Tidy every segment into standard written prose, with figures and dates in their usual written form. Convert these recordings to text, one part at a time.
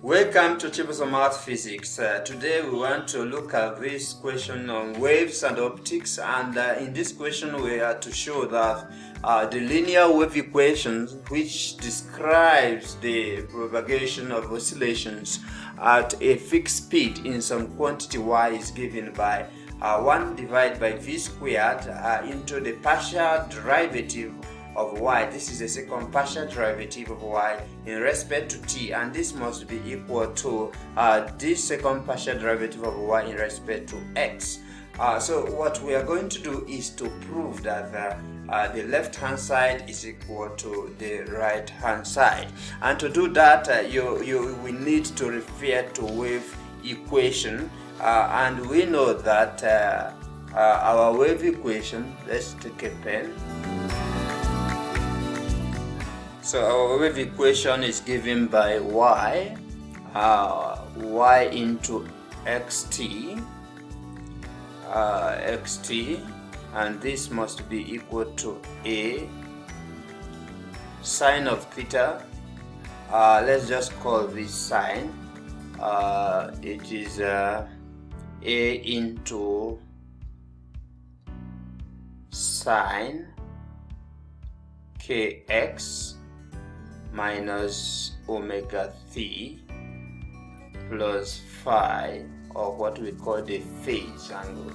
Welcome to Chibuzor Mathphysics. Today we want to look at this question on waves and optics, and in this question we are to show that the linear wave equation, which describes the propagation of oscillations at a fixed speed in some quantity y, is given by 1 divided by v squared into the partial derivative of y. This is the second partial derivative of y in respect to t, and this must be equal to this second partial derivative of y in respect to x. So what we are going to do is to prove that the left hand side is equal to the right hand side, and to do that we need to refer to wave equation, and we know that our wave equation, let's take a pen. So our wave equation is given by y into xt, and this must be equal to a sine of theta. Let's just call this sine. It is a into sine kx minus omega t plus phi, or what we call the phase angle.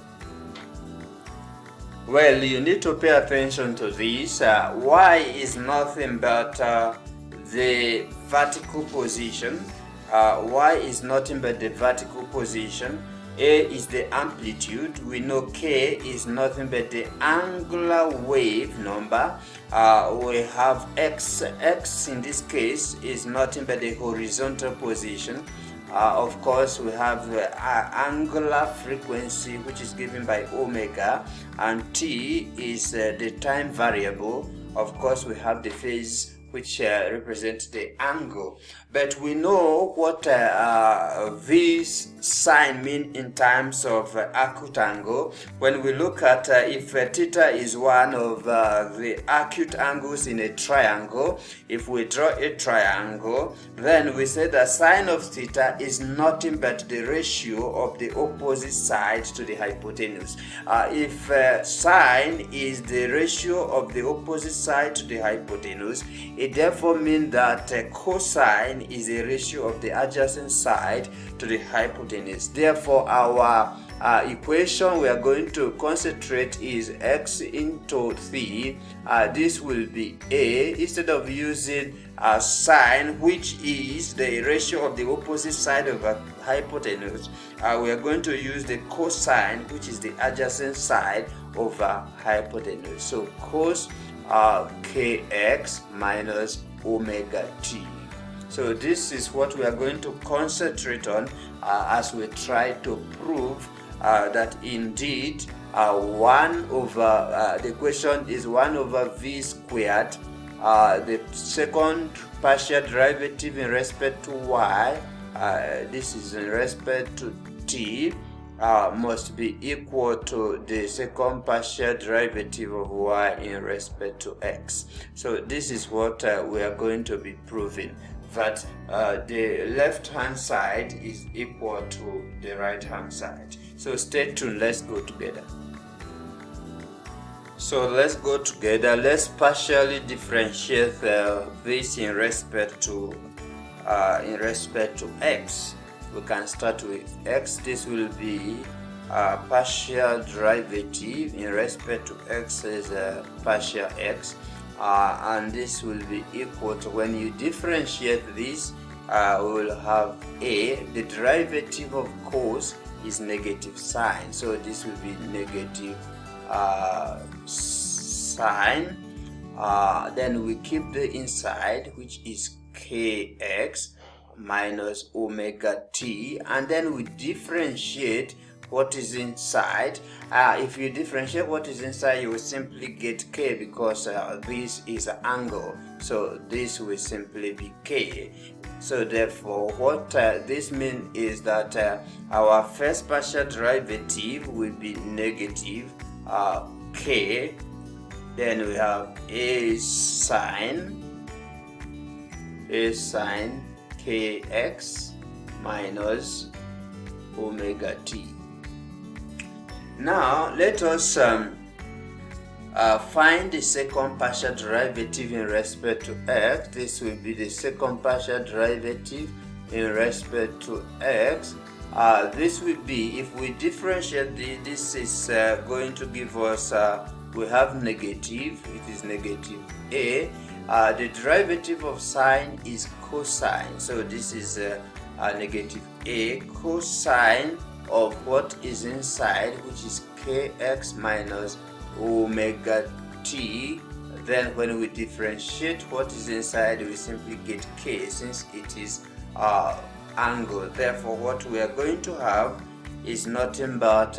Well, you need to pay attention to this. Y is nothing but the vertical position. Y is nothing but the vertical position. A is the amplitude. We know K is nothing but the angular wave number. We have X. X in this case is nothing but the horizontal position. Of course, we have the angular frequency, which is given by omega, and T is the time variable. Of course, we have the phase, which represents the angle. But we know what this sign mean in terms of acute angle. When we look at if theta is one of the acute angles in a triangle, if we draw a triangle, then we say the sine of theta is nothing but the ratio of the opposite side to the hypotenuse. If sine is the ratio of the opposite side to the hypotenuse, it therefore means that cosine is a ratio of the adjacent side to the hypotenuse. Therefore, our equation we are going to concentrate is x into t. This will be a, instead of using sine, which is the ratio of the opposite side of a hypotenuse, we are going to use the cosine, which is the adjacent side of a hypotenuse. So cos kx minus omega t. So this is what we are going to concentrate on as we try to prove that indeed 1 over the equation is 1 over v squared. The second partial derivative in respect to y, this is in respect to t, must be equal to the second partial derivative of y in respect to x. So this is what we are going to be proving, that the left hand side is equal to the right hand side. So stay tuned, let's go together. So let's go together. Let's partially differentiate this in respect to x. We can start with x. This will be a partial derivative in respect to x is a partial x, and this will be equal to, when you differentiate this, we will have a, the derivative of cos is negative sine, so this will be negative sine. Then we keep the inside, which is kx minus omega t, and then we differentiate what is inside. If you differentiate what is inside, you will simply get k, because this is an angle, so this will simply be k. So therefore, what this means is that our first partial derivative will be negative k. Then we have a sine kx minus omega t. Now let us find the second partial derivative in respect to x. This will be the second partial derivative in respect to x. This will be, if we differentiate this is going to give us, we have negative, it is negative a. The derivative of sine is cosine, so this is a negative a cosine of what is inside, which is kx minus omega t. Then when we differentiate what is inside, we simply get k, since it is angle. Therefore what we are going to have is nothing but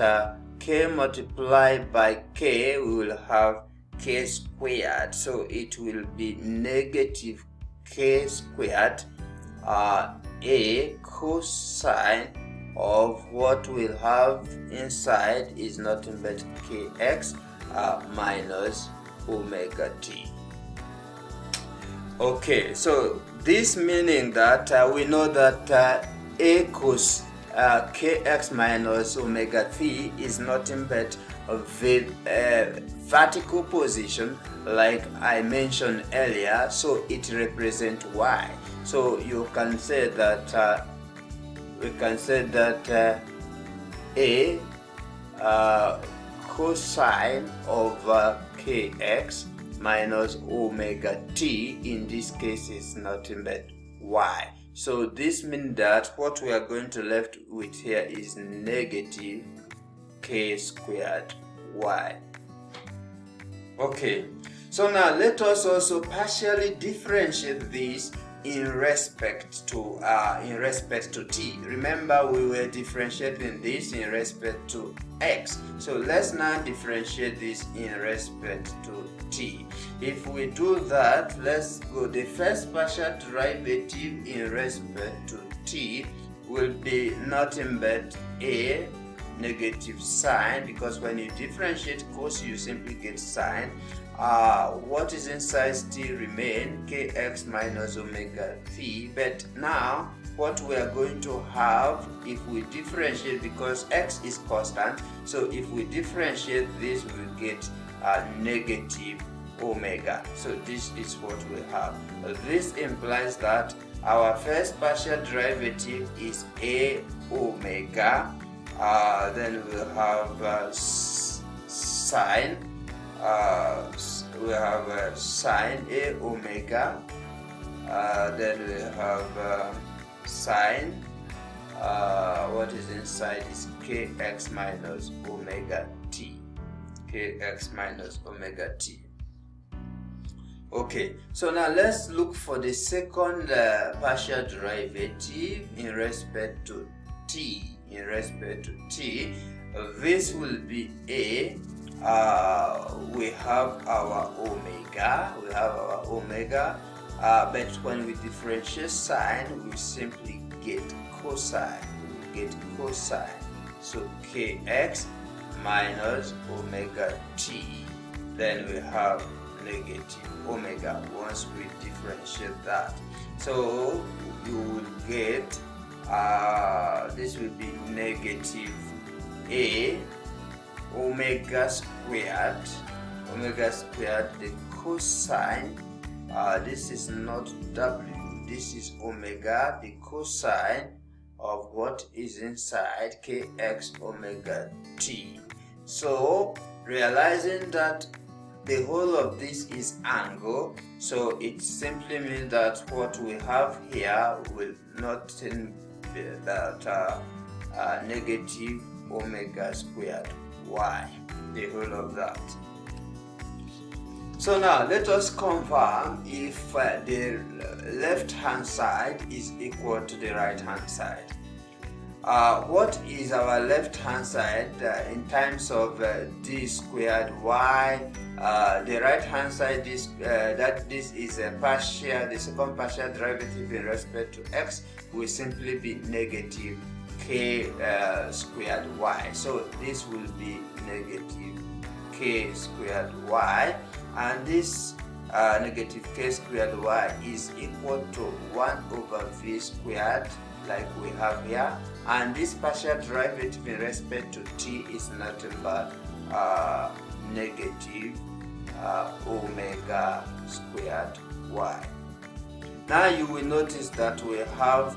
k multiplied by k. We will have k squared, so it will be negative k squared a cosine of what we'll have inside is nothing but kx minus omega t. Okay, so this meaning that we know that a cos kx minus omega t is nothing but the vertical position, like I mentioned earlier, so it represents y. So you can say that we can say that a cosine of kx minus omega t in this case is nothing but y. So this means that what we are going to left with here is negative k squared y. Okay, so now let us also partially differentiate this in respect to t. Remember, we were differentiating this in respect to x. So let's now differentiate this in respect to t. If we do that, let's go. The first partial derivative in respect to t will be nothing but a negative sine, because when you differentiate cos, you simply get sine. What is inside still remain, kx minus omega t. But now what we are going to have, if we differentiate, because x is constant, so if we differentiate this, we will get negative omega. So this is what we have. This implies that our first partial derivative is a omega. Then we'll have sine. We have sine a omega. Then we have sine. What is inside is kx minus omega t. Kx minus omega t. Okay, so now let's look for the second partial derivative in respect to t. In respect to t, this will be a. We have our omega. But when we differentiate sine, we simply get cosine. So kx minus omega t. Then we have negative omega once we differentiate that. So you will get this will be negative a omega squared, the cosine, this is not w, this is omega, the cosine of what is inside kx omega t. So realizing that the whole of this is angle, so it simply means that what we have here will not be that negative omega squared y, the whole of that. So now let us confirm if the left hand side is equal to the right hand side. What is our left hand side in terms of d squared y? The right hand side is that this is a partial, the second partial derivative in respect to x will simply be negative k squared y. So this will be negative k squared y, and this negative k squared y is equal to 1 over v squared, like we have here, and this partial derivative in respect to t is nothing but negative omega squared y. Now you will notice that we have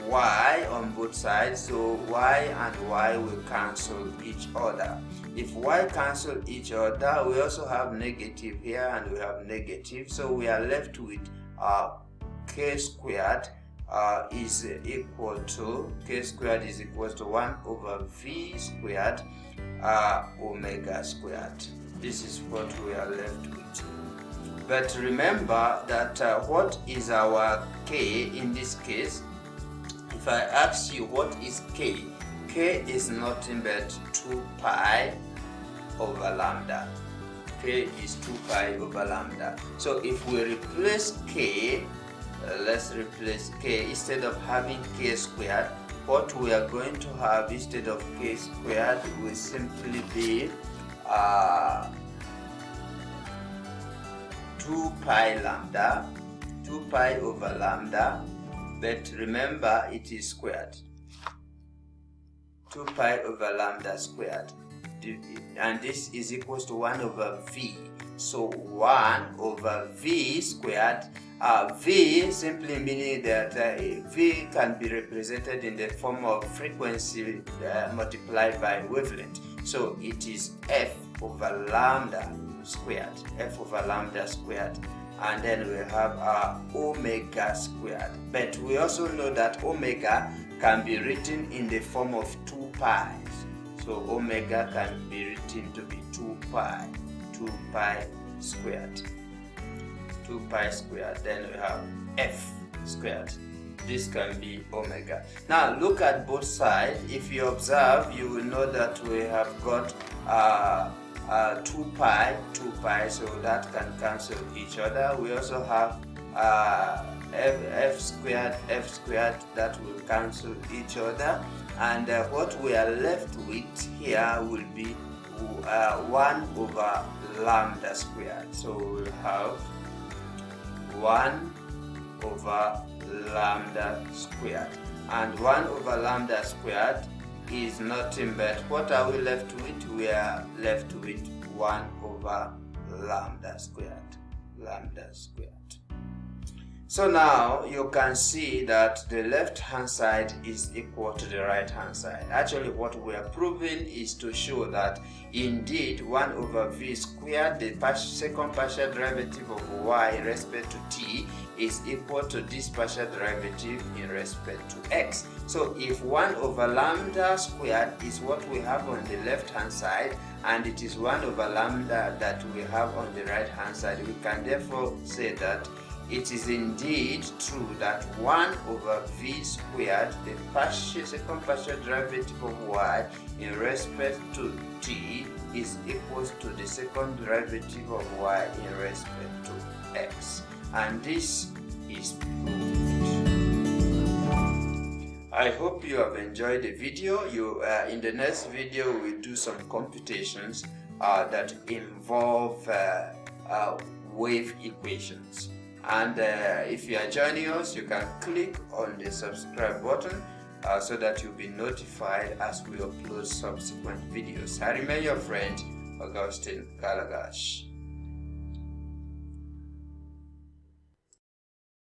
y on both sides, so y and y will cancel each other. If y cancel each other, we also have negative here and we have negative, so we are left with k squared is equal to 1 over v squared omega squared. This is what we are left with. But remember that what is our k in this case? If I ask you what is k, k is nothing but 2 pi over lambda. K is 2 pi over lambda. So if we replace k, let's replace k. Instead of having k squared, what we are going to have instead of k squared will simply be 2 pi lambda, 2 pi over lambda, but remember it is squared. 2 pi over lambda squared, and this is equals to 1 over v. So 1 over v squared. V simply meaning that v can be represented in the form of frequency multiplied by wavelength. So it is f over lambda squared, f over lambda squared, and then we have our omega squared. But we also know that omega can be written in the form of 2 pi's. So omega can be written to be 2 pi squared. 2 pi squared, then we have f squared. This can be omega. Now look at both sides. If you observe, you will know that we have got 2 pi, so that can cancel each other. We also have f squared, that will cancel each other. And what we are left with here will be 1 over lambda squared. So we'll have 1 over lambda squared, and 1 over lambda squared is nothing but, what are we left with? We are left with 1 over lambda squared. So now you can see that the left hand side is equal to the right hand side. Actually what we are proving is to show that indeed 1 over v squared, the second partial derivative of y in respect to t, is equal to this partial derivative in respect to x. So if 1 over lambda squared is what we have on the left hand side, and it is 1 over lambda that we have on the right hand side, we can therefore say that it is indeed true that 1 over v squared, the second partial derivative of y in respect to t, is equal to the second derivative of y in respect to x. And this is proved. I hope you have enjoyed the video. In the next video we'll do some computations that involve wave equations. And if you are joining us, you can click on the subscribe button so that you'll be notified as we upload subsequent videos. I remain your friend, Augustine Galagash.